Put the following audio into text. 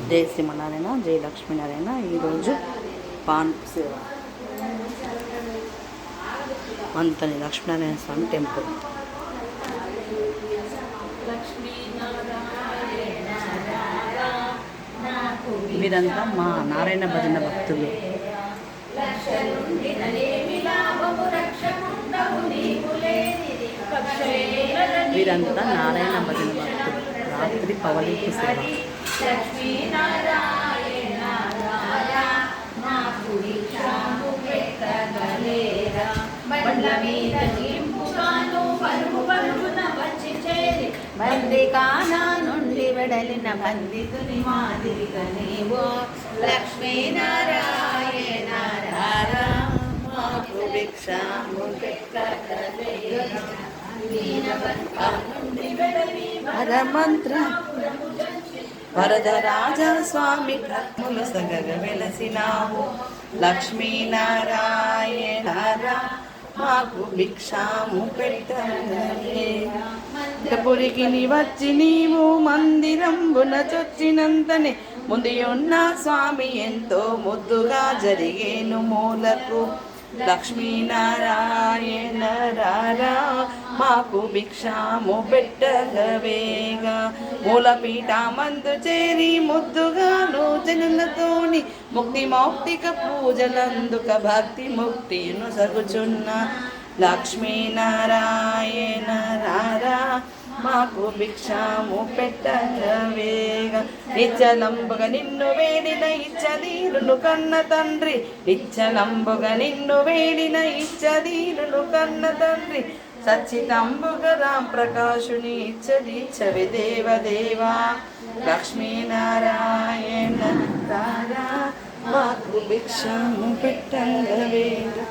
జై శ్రీమన్నారాయణ, జై లక్ష్మీనారాయణ. ఈరోజు పాన్ సేవ మంతని లక్ష్మీనారాయణ స్వామి టెంపుల్. వీరంతా మా నారాయణ భజన భక్తులు. వీరంతా నారాయణ భజన భక్తులు. రాత్రి పవలింపు సేవ. బందికానా నుండి వెడలిన బందితుని మాదిరిగా నీవో లక్ష్మీనారాయణ రారా మాకు భిక్షాము పరమంత్ర వరదరాజా స్వామి కర్ములు సగగ వెలసినావు లక్ష్మీనారాయణ రా మాకు భిక్షాము పెట్టపురికి వచ్చి నీవు మందిరంబున చొచ్చినంతనే ముందున్న స్వామి ఎంతో ముద్దుగా జరిగేను మూలకు లక్ష్మీనారాయణ రారా మాకు భిక్షాము పెట్టగవేగా మూలపీఠ మందు చేరి ముద్దుగాను జనులతోని ముక్తి మౌక్తిక పూజలందుక భక్తి ముక్తిను సగుచున్న లక్ష్మీనారాయణ రారా మాకు భిక్షాము పెట్టగవేగా నిచ్చలంబుగా నిన్ను వేడిన ఇచ్చదీరును కన్న తండ్రి నిచ్చలంబుగా నిన్ను వేడిన ఇచ్చదీరును కన్న తండ్రి సచ్చితంబుగా రాం ప్రకాశుని ఇచ్చదీచ్చవి దేవదేవా లక్ష్మీనారాయణ రారా మాకు భిక్షాము పెట్టగవేగా